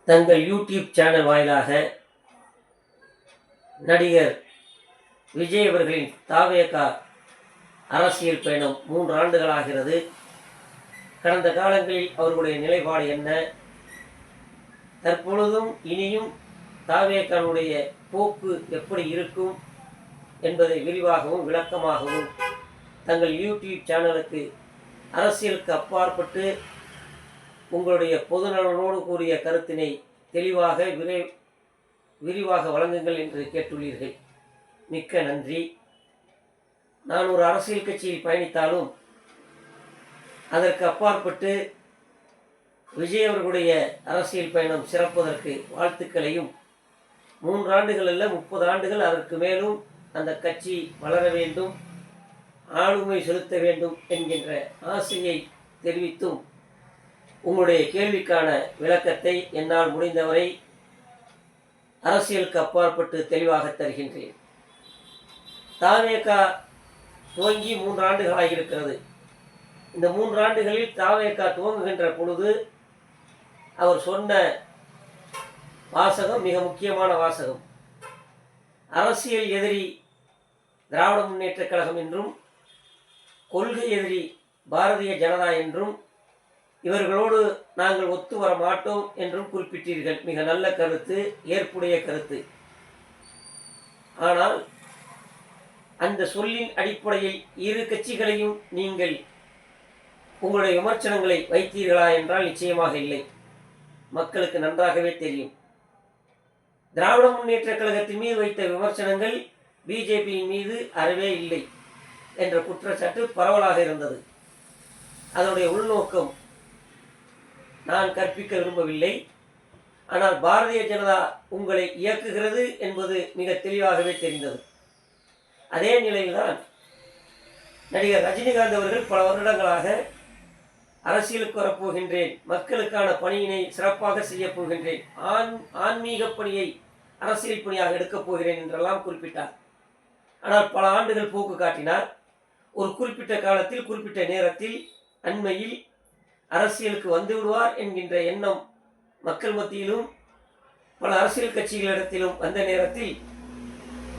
தங்கள் YouTube channel வாயிலாக நடிகர் விஜய் அவர்களின் தாவேகா அரசியல் பயணம் 3 ஆண்டுகளாகிறது. கடந்த காலங்களில் அவர்களுடைய நிலைப்பாடு என்ன, தற்பொழுதும் இனியும் தாவேகாவுடைய போக்கு எப்படி இருக்கும் என்பதை விரிவாகவும் விளக்கமாகவும் தங்கள் யூடியூப் சேனலுக்கு அரசியலுக்கு அப்பாற்பட்டு உங்களுடைய பொதுநலனோடு கூடிய கருத்தினை தெளிவாக விரிவாக வழங்குங்கள் என்று கேட்டுள்ளீர்கள். மிக்க நன்றி. நான் ஒரு அரசியல் கட்சியில் பயணித்தாலும் அதற்கு அப்பாற்பட்டு விஜய் அவர்களுடைய அரசியல் பயணம் சிறப்பதற்கு வாழ்த்துக்களையும், 3 ஆண்டுகள் அல்ல 30 ஆண்டுகள் அதற்கு மேலும் அந்த கட்சி வளர வேண்டும், ஆளுமை செலுத்த வேண்டும் என்கின்ற ஆசையை தெரிவித்தும் உங்களுடைய கேள்விக்கான விளக்கத்தை என்னால் முடிந்தவரை அரசியலுக்கு அப்பாற்பட்டு தெளிவாக தருகின்றேன். தாவேகா துவங்கி 3 ஆண்டுகளாகியிருக்கிறது. இந்த 3 ஆண்டுகளில் தாவேகா துவங்குகின்ற பொழுது அவர் சொன்ன வாசகம் மிக முக்கியமான வாசகம். அரசியல் எதிரி திராவிட முன்னேற்றக் கழகம் என்றும், கொள்கை எதிரி பாரதிய ஜனதா என்றும், இவர்களோடு நாங்கள் ஒத்து வர மாட்டோம் என்றும் குறிப்பிட்டீர்கள். மிக நல்ல கருத்து, ஏற்புடைய கருத்து. ஆனால் அந்த சொல்லின் அடிப்படையில் இரு கட்சிகளையும் நீங்கள் உங்களுடைய விமர்சனங்களை வைத்தீர்களா என்றால் நிச்சயமாக இல்லை. மக்களுக்கு நன்றாகவே தெரியும். திராவிட முன்னேற்ற கழகத்தின் மீது வைத்த விமர்சனங்கள் பிஜேபியின் மீது அறவே இல்லை என்ற குற்றச்சாட்டு பரவலாக இருந்தது. அதனுடைய உள்நோக்கம் நான் கற்பிக்க விரும்பவில்லை. ஆனால் பாரதிய ஜனதா உங்களை இயக்குகிறது என்பது மிக தெளிவாகவே தெரிந்தது. அதே நிலையில்தான் நடிகர் ரஜினிகாந்த் அவர்கள் பல வருடங்களாக அரசியலுக்கு வரப்போகின்றேன், மக்களுக்கான பணியினை சிறப்பாக செய்யப் போகின்றேன், ஆன்மீக பணியை அரசியல் பணியாக எடுக்கப் போகிறேன் என்றெல்லாம் குறிப்பிட்டார். ஆனால் பல ஆண்டுகள் போக்கு காட்டினார். ஒரு குறிப்பிட்ட காலத்தில், குறிப்பிட்ட நேரத்தில், அண்மையில் அரசியலுக்கு வந்து விடுவார் என்கின்ற எண்ணம் மக்கள் மத்தியிலும் பல அரசியல் கட்சிகளிடத்திலும் வந்த நேரத்தில்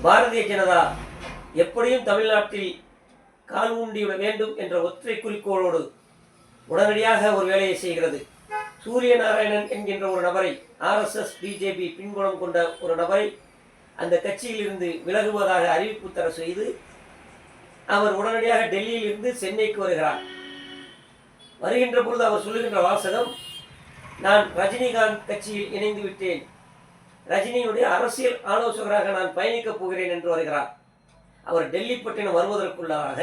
பாரதிய ஜனதா எப்படியும் தமிழ்நாட்டில் கால் ஊண்டிவிட வேண்டும் என்ற ஒற்றை குறிக்கோளோடு உடனடியாக ஒரு வேலையை செய்கிறது. சூரிய நாராயணன் என்கின்ற ஒரு நபரை, ஆர்எஸ்எஸ் பிஜேபி பின்புலம் கொண்ட ஒரு நபரை அந்த கட்சியில் இருந்து விலகுவதாக அறிவிப்பு தர செய்து அவர் உடனடியாக டெல்லியில் இருந்து சென்னைக்கு வருகிறார். வருகின்ற பொழுது அவர் சொல்லுகின்ற வாசகம், நான் ரஜினிகாந்த் கட்சியில் இணைந்து விட்டேன், ரஜினியுடைய அரசியல் ஆலோசகராக நான் பயணிக்கப் போகிறேன் என்று வருகிறார். அவர் டெல்லி பட்டினம் வருவதற்குள்ளாக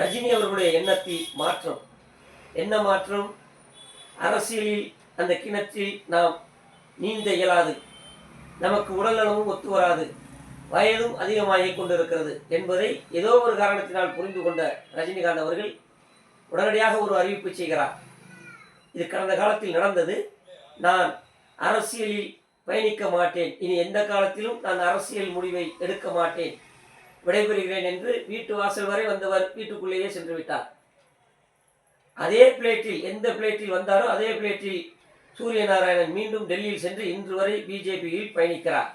ரஜினி அவர்களுடைய எண்ணத்தில் மாற்றம். என்ன மாற்றம்? அரசியலில் அந்த கிணற்றில் நாம் நீந்த இயலாது, நமக்கு உடல்நலமும் ஒத்து வராது, வயதும் அதிகமாகிக் கொண்டிருக்கிறது என்பதை ஏதோ ஒரு காரணத்தினால் புரிந்து கொண்ட ரஜினிகாந்த் அவர்கள் உடனடியாக ஒரு அறிவிப்பு செய்கிறார். இது கடந்த காலத்தில் நடந்தது. நான் அரசியலில் பயணிக்க மாட்டேன், இனி எந்த காலத்திலும் நான் அரசியல் முடிவை எடுக்க மாட்டேன், விடைபெறுகிறேன் என்று வீட்டு வாசல் வரை வந்தவர் வீட்டுக்குள்ளேயே சென்று விட்டார். அதே பிளேட்டில், எந்த பிளேட்டில் வந்தாரோ அதே பிளேட்டில் சூரிய நாராயணன் மீண்டும் டெல்லியில் சென்று இன்று வரை பிஜேபியில் பயணிக்கிறார்.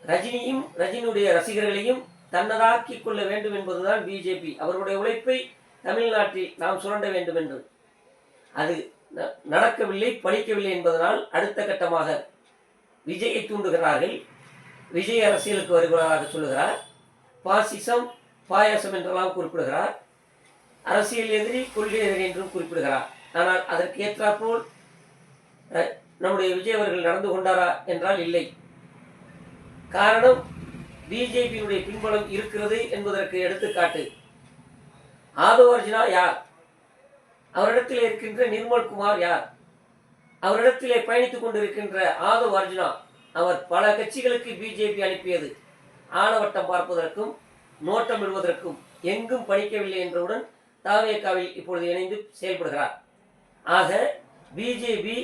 ரஜினியும் ரஜினியுடைய ரசிகர்களையும் தன்னதாக்கிக் கொள்ள வேண்டும் என்பதுதான் பிஜேபி. அவருடைய உழைப்பை தமிழ்நாட்டில் நாம் சுரண்ட வேண்டும் என்று. அது நடக்கவில்லை, பலிக்கவில்லை என்பதனால் அடுத்த கட்டமாக விஜயை தூண்டுகிறார்கள். விஜய் அரசியலுக்கு வருவதாக சொல்லுகிறார். பாசிசம், பாயாசம் என்றெல்லாம் குறிப்பிடுகிறார். அரசியல் எதிரி, கொள்கை எதிரி என்றும் குறிப்பிடுகிறார். ஆனால் அதற்கு ஏற்றாற்போல் நம்முடைய விஜய் அவர்கள் நடந்து கொண்டாரா என்றால் இல்லை. காரணம், பிஜேபியினுடைய பின்புலம் இருக்கிறது என்பதற்கு எடுத்துக்காட்டு ஆதவ் அர்ஜுனா யார்? அவரிடத்தில் இருக்கின்ற நிர்மல்குமார் யார்? அவரிடத்திலே பயணித்துக் கொண்டிருக்கின்ற ஆதவ் அர்ஜுனா அவர் பல கட்சிகளுக்கு பிஜேபி அனுப்பியது ஆணவட்டம் பார்ப்பதற்கும் நோட்டம் விடுவதற்கும். எங்கும் படிக்கவில்லை என்றவுடன் தாவேகாவில் இப்பொழுது இணைந்து செயல்படுகிறார். ஆக பிஜேபி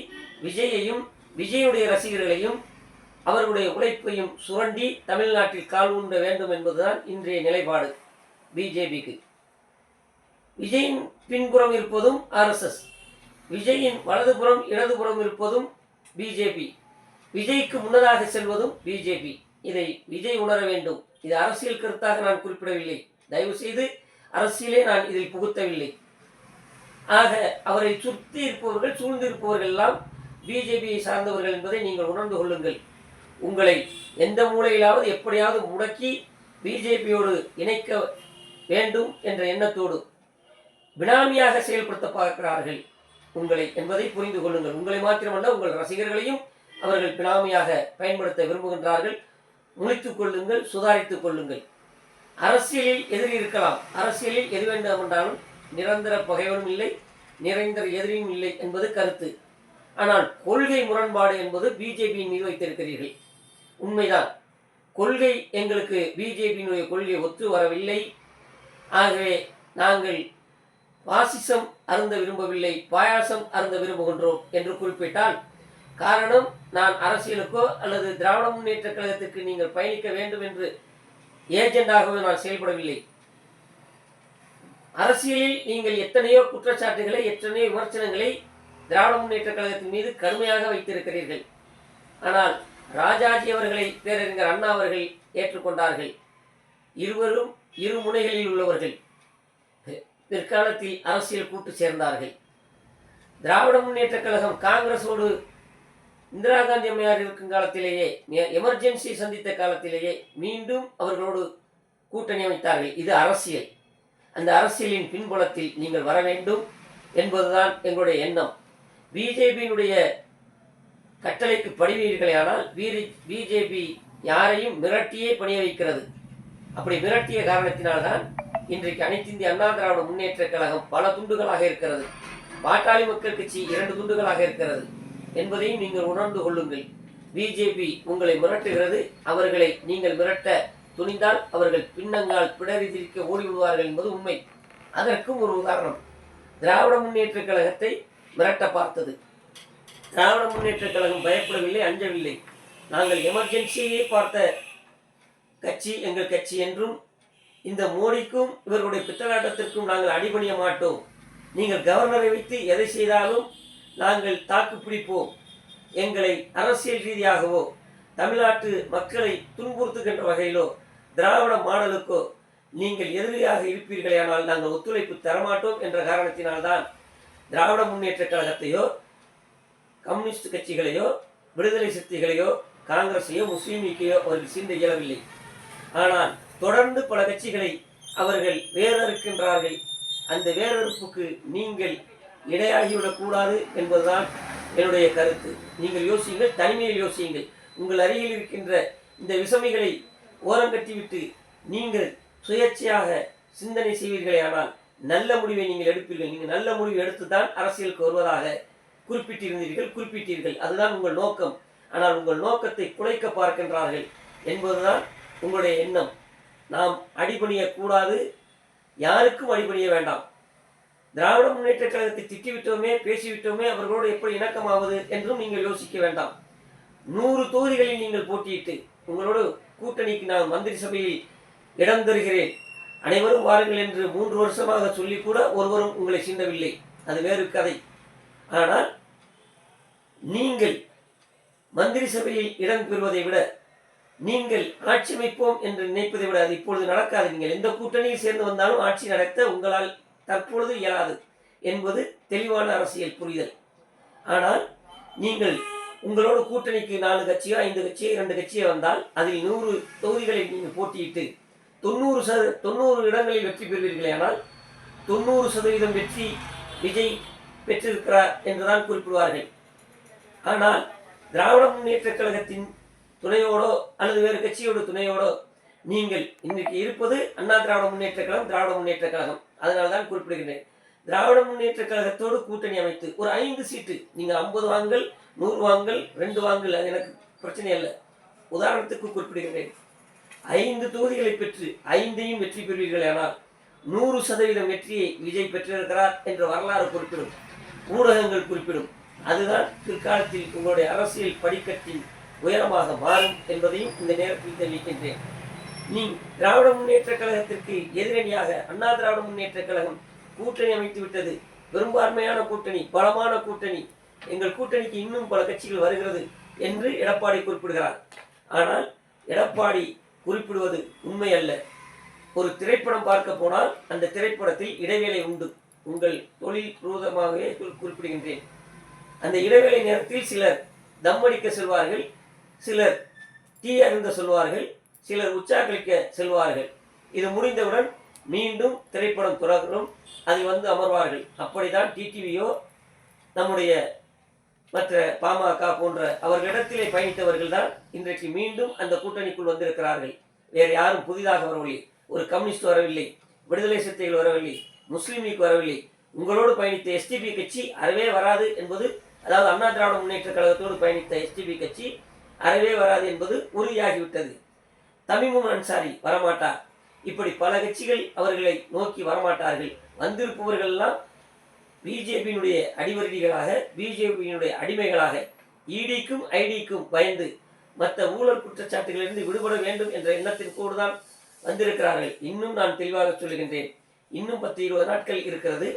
விஜயையும் விஜயுடைய ரசிகர்களையும் அவர்களுடைய உழைப்பையும் சுரண்டி தமிழ்நாட்டில் கால் ஊன்ற வேண்டும் என்பதுதான் இன்றைய நிலைப்பாடு பிஜேபிக்கு. விஜயின் பின்புறம் இருப்பதும் ஆர்எஸ்எஸ், விஜயின் வலதுபுறம் இடதுபுறம் இருப்பதும் பிஜேபி. விஜய்க்கு முன்னதாக செல்வதும் பிஜேபி. இதை விஜய் உணர வேண்டும். இது அரசியல் கருத்தாக நான் குறிப்பிடவில்லை. தயவு செய்து அரசியலே நான் இதில் புகுத்தவில்லை. ஆக அவரை சுற்றி இருப்பவர்கள், சூழ்ந்திருப்பவர்கள் எல்லாம் பிஜேபியை சார்ந்தவர்கள் என்பதை நீங்கள் உணர்ந்து கொள்ளுங்கள். உங்களை எந்த மூலையிலாவது எப்படியாவது முடக்கி பிஜேபியோடு இணைக்க வேண்டும் என்ற எண்ணத்தோடு பினாமியாக செயல்படுத்த பார்க்கிறார்கள் உங்களை என்பதை புரிந்து கொள்ளுங்கள். உங்களை மாத்திரமல்ல, உங்கள் ரசிகர்களையும் அவர்கள் பினாமியாக பயன்படுத்த விரும்புகின்றார்கள். முழித்துக் கொள்ளுங்கள், சுதாரித்துக் கொள்ளுங்கள். அரசியலில் எதிரி இருக்கலாம். அரசியலில் எது வேண்டும் என்றாலும் நிரந்தர பகைவனும் இல்லை, நிரந்தர எதிரியும் இல்லை என்பது கருத்து. ஆனால் கொள்கை முரண்பாடு என்பது பிஜேபியின் மீது வைத்திருக்கிறீர்கள். உண்மைதான். கொள்கை எங்களுக்கு பிஜேபியினுடைய கொள்கை ஒத்து வரவில்லை. ஆகவே நாங்கள் பாசிசம் அருந்த விரும்பவில்லை, பாயாசம் அருந்த விரும்புகின்றோம் என்று குறிப்பிட்டால், காரணம் நான் அரசியலுக்கோ அல்லது திராவிட முன்னேற்ற கழகத்திற்கு நீங்கள் பயணிக்க வேண்டும் என்று ஏஜெண்டாகவே நான் செயல்படவில்லை. அரசியலில் நீங்கள் எத்தனையோ குற்றச்சாட்டுகளை, எத்தனையோ விமர்சனங்களை திராவிட முன்னேற்ற கழகத்தின் மீது கடுமையாக வைத்திருக்கிறீர்கள். ஆனால் ராஜாஜி அவர்களை பேரறிஞர் அண்ணா அவர்கள் ஏற்றுக்கொண்டார்கள். இருவரும் இரு முனைகளில் உள்ளவர்கள். பிற்காலத்தில் அரசியல் கூட்டு சேர்ந்தார்கள். திராவிட முன்னேற்ற கழகம் காங்கிரஸோடு இந்திரா காந்தி அம்மையார் இருக்கும் காலத்திலேயே, எமர்ஜென்சி சந்தித்த காலத்திலேயே மீண்டும் அவர்களோடு கூட்டணி அமைத்தார்கள். இது அரசியல். அந்த அரசியலின் பின்புலத்தில் நீங்கள் வர வேண்டும் என்பதுதான் எங்களுடைய எண்ணம். பிஜேபியினுடைய கட்டளைக்கு பணிவீர்களானால் பிஜேபி யாரையும் மிரட்டியே பணிய வைக்கிறது. அப்படி மிரட்டிய காரணத்தினால்தான் இன்றைக்கு அனைத்து இந்திய அண்ணா திராவிட முன்னேற்ற கழகம் பல துண்டுகளாக இருக்கிறது. பாட்டாளி மக்கள் கட்சி 2 துண்டுகளாக இருக்கிறது என்பதையும் நீங்கள் உணர்ந்து கொள்ளுங்கள். பிஜேபி உங்களை மிரட்டுகிறது. அவர்களை நீங்கள் மிரட்ட துணிந்தால் அவர்கள் பின்னங்கால் பிடரிதிரிக்க ஓடிவிடுவார்கள் என்பது உண்மை. அதற்கும் ஒரு உதாரணம், திராவிட முன்னேற்ற கழகத்தை மிரட்ட பார்த்தது. திராவிட முன்னேற்ற கழகம் பயப்படவில்லை, அஞ்சவில்லை. நாங்கள் எமர்ஜென்சியை பார்த்த கட்சி எங்கள் கட்சி என்றும், இந்த மோடிக்கும் இவர்களுடைய பித்தலாட்டத்திற்கும் நாங்கள் அடிபணிய மாட்டோம். நீங்கள் கவர்னரை வைத்து எதை செய்தாலும் நாங்கள் தாக்கு பிடிப்போம். எங்களை அரசியல் ரீதியாகவோ தமிழ்நாட்டு மக்களை துன்புறுத்துகின்ற வகையிலோ திராவிட மாடலுக்கோ நீங்கள் எதிரியாக இருப்பீர்களே, ஆனால் நாங்கள் ஒத்துழைப்பு தரமாட்டோம் என்ற காரணத்தினால்தான் திராவிட முன்னேற்ற கழகத்தையோ கம்யூனிஸ்ட் கட்சிகளையோ விடுதலை சக்திகளையோ காங்கிரஸையோ முஸ்லீம் லீக்கையோ அவர்கள் சீண்ட இயலவில்லை. ஆனால் தொடர்ந்து பல கட்சிகளை அவர்கள் வேறறுக்கின்றார்கள். அந்த வேறறுப்புக்கு நீங்கள் இடையாகிவிடக்கூடாது என்பதுதான் என்னுடைய கருத்து. நீங்கள் யோசியுங்கள், தனிமையில் யோசியுங்கள். உங்கள் அருகில் இருக்கின்ற இந்த விசமிகளை ஓரங்கட்டிவிட்டு நீங்கள் சுயேட்சையாக சிந்தனை செய்வீர்களே, ஆனால் நல்ல முடிவை நீங்கள் எடுப்பீர்கள். நீங்கள் நல்ல முடிவு எடுத்து தான் அரசியலுக்கு வருவதாக குறிப்பிட்டீர்கள். அதுதான் உங்கள் நோக்கம். ஆனால் உங்கள் நோக்கத்தை குலைக்க பார்க்கின்றார்கள் என்பதுதான் உங்களுடைய எண்ணம். நாம் அடிபணியக்கூடாது, யாருக்கும் அடிபணிய வேண்டாம். திராவிட முன்னேற்ற கழகத்தை திட்டிவிட்டோமே, பேசிவிட்டோமே, அவர்களோடு எப்படி இணக்கமாவது என்றும் நீங்கள் யோசிக்க வேண்டாம். 100 தொகுதிகளில் நீங்கள் போட்டியிட்டு உங்களோடு கூட்டணிக்கு நான் மந்திரி சபையில் இடம் தருகிறேன், அனைவரும் வாருங்கள் என்று 3 வருஷமாக சொல்லி கூட ஒருவரும் உங்களை சீண்டவில்லை. அது வேறு கதை. ஆனால் நீங்கள் மந்திரி சபையில் இடம் பெறுவதை விட, நீங்கள் ஆட்சி அமைப்போம் என்று நினைப்பதை விட அது இப்பொழுது நடக்காது. நீங்கள் எந்த கூட்டணியில் சேர்ந்து வந்தாலும் ஆட்சி நடத்த உங்களால் தற்பொழுது இயலாது என்பது தெளிவான அரசியல் புரிதல். ஆனால் நீங்கள் உங்களோட கூட்டணிக்கு 4 கட்சியோ 5 கட்சியோ 2 கட்சியோ வந்தால் அதில் 100 தொகுதிகளில் நீங்கள் போட்டியிட்டு 90 இடங்களில் வெற்றி பெறுவீர்களே, ஆனால் 90% வெற்றி விஜய் பெற்றிருக்கிறார் என்றுதான் குறிப்பிடுவார்கள். ஆனால் திராவிட முன்னேற்ற கழகத்தின் துணையோடோ அல்லது வேறு கட்சியோட துணையோடோ நீங்கள் இன்றைக்கு இருப்பது அண்ணா திராவிட முன்னேற்ற கழகம், திராவிட முன்னேற்ற கழகம். அதனால தான் குறிப்பிடுகிறேன். திராவிட முன்னேற்ற கழகத்தோடு கூட்டணி அமைத்து ஒரு 5 சீட்டு, நீங்கள் 50 வாங்கல், 100 வாங்கல், 2 வாங்கல், அது எனக்கு பிரச்சனை இல்லை. உதாரணத்துக்கு குறிப்பிடுகிறேன். 5 தொகுதிகளை பெற்று 5ஐயும் வெற்றி பெறுவீர்கள். ஆனால் 100% வெற்றியை விஜய் பெற்றிருக்கிறார் என்ற வரலாறு குறிப்பிடும், ஊடகங்கள் குறிப்பிடும். அதுதான் பிற்காலத்தில் உங்களுடைய அரசியல் படிக்கட்டின் உயரமாக மாறும் என்பதையும் இந்த நேரத்தில் தெரிவிக்கின்றேன். நீ திராவிட முன்னேற்ற கழகத்திற்கு எதிரணியாக அண்ணா திராவிட முன்னேற்ற கழகம் கூட்டணி அமைத்து விட்டது. பெரும்பான்மையான கூட்டணி, பலமான கூட்டணி. எங்கள் கூட்டணிக்கு இன்னும் பல கட்சிகள் வருகிறது என்று எடப்பாடி குறிப்பிடுகிறார். ஆனால் எடப்பாடி குறிப்பிடுவது உண்மை அல்ல. ஒரு திரைப்படம் பார்க்க போனால் அந்த திரைப்படத்தில் இடைவேளை உண்டு. உங்கள் தொழில் பூர்வமாகவே குறிப்பிடுகின்றேன். அந்த இடைவேளை நேரத்தில் சிலர் தம்மடிக்க செல்வார்கள், சிலர் டீ அருந்த சொல்வார்கள், சிலர் உற்சாகலிக்க செல்வார்கள். இது முடிந்தவுடன் மீண்டும் திரைப்படம் தொடரும், அதில் வந்து அமர்வார்கள். அப்படிதான் டிடிவியோ நம்முடைய மற்ற பாமக போன்ற அவர்களிடத்திலே பயணித்தவர்கள் தான் இன்றைக்கு மீண்டும் அந்த கூட்டணிக்குள் வந்திருக்கிறார்கள். வேறு யாரும் புதிதாக வரவில்லை. ஒரு கம்யூனிஸ்ட் வரவில்லை, விடுதலை சிறுத்தைகள் வரவில்லை, முஸ்லீம் லீக் வரவில்லை. உங்களோடு பயணித்த எஸ்டிபி கட்சி அறவே வராது என்பது, அதாவது அண்ணா திராவிட முன்னேற்ற கழகத்தோடு பயணித்த எஸ்டிபி கட்சி அறவே வராது என்பது உறுதியாகிவிட்டது. தமிமுன் அன்சாரி வரமாட்டார். இப்படி பல கட்சிகள் அவர்களை நோக்கி வரமாட்டார்கள். வந்திருப்பவர்கள் எல்லாம் பிஜேபியினுடைய அடிவருடிகளாக, பிஜேபியினுடைய அடிமைகளாக, இடிக்கும் ஐடிக்கும் பயந்து மற்ற ஊழல் குற்றச்சாட்டுகளிலிருந்து விடுபட வேண்டும் என்ற எண்ணத்திற்கோடு தான் வந்திருக்கிறார்கள். இன்னும் நான் தெளிவாக சொல்லுகின்றேன், இன்னும் 10-20 நாட்கள் இருக்கிறது,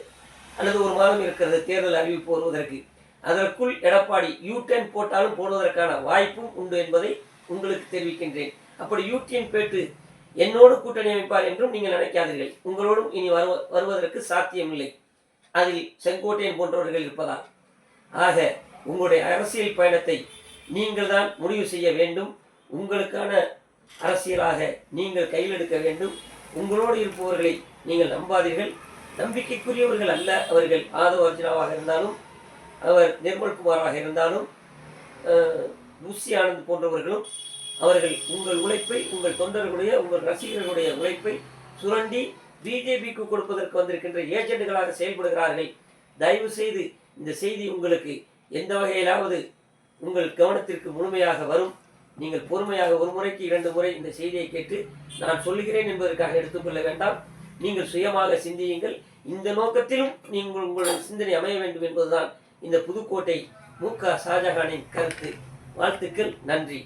அல்லது ஒரு மாதம் இருக்கிறது தேர்தல் அறிவிப்பு வருவதற்கு. அதற்குள் எடப்பாடி யூடர்ன் போட்டாலும் போடுவதற்கான வாய்ப்பும் உண்டு என்பதை உங்களுக்கு தெரிவிக்கின்றேன். அப்படி யூடர்ன் போட்டு என்னோடு கூட்டணி அமைப்பார் என்றும் நீங்கள் நினைக்காதீர்கள். உங்களோடும் இனி வருவதற்கு சாத்தியமில்லை, அதில் செங்கோட்டையன் போன்றவர்கள் இருப்பதால். ஆக உங்களுடைய அரசியல் பயணத்தை நீங்கள் தான் முடிவு செய்ய வேண்டும். உங்களுக்கான அரசியலாக நீங்கள் கையில் எடுக்க வேண்டும். உங்களோடு இருப்பவர்களை நீங்கள் நம்பாதீர்கள். நம்பிக்கைக்குரியவர்கள் அல்ல அவர்கள். ஆதவ அர்ஜுனாவாக இருந்தாலும், அவர் நிர்மல்குமாராக இருந்தாலும், புஷி ஆனந்த் போன்றவர்களும் அவர்கள் உங்கள் உழைப்பை, உங்கள் தொண்டர்களுடைய, உங்கள் ரசிகர்களுடைய உழைப்பை சுரண்டி பிஜேபிக்கு கொடுப்பதற்கு வந்திருக்கின்ற ஏஜெண்டுகளாக செயல்படுகிறார்கள். தயவு செய்து இந்த செய்தி உங்களுக்கு எந்த வகையிலாவது உங்கள் கவனத்திற்கு முழுமையாக வரும். நீங்கள் பொறுமையாக ஒரு முறைக்கு 2 முறை இந்த செய்தியை கேட்டு நான் சொல்லுகிறேன் என்பதற்காக எடுத்துக்கொள்ள வேண்டாம். நீங்கள் சுயமாக சிந்தியுங்கள். இந்த நோக்கத்திலும் நீங்கள் உங்களுடைய சிந்தனை அமைய வேண்டும் என்பதுதான் இந்த புதுக்கோட்டை மு.க. ஷாஜஹானின் கருத்து. வாழ்த்துக்கள். நன்றி.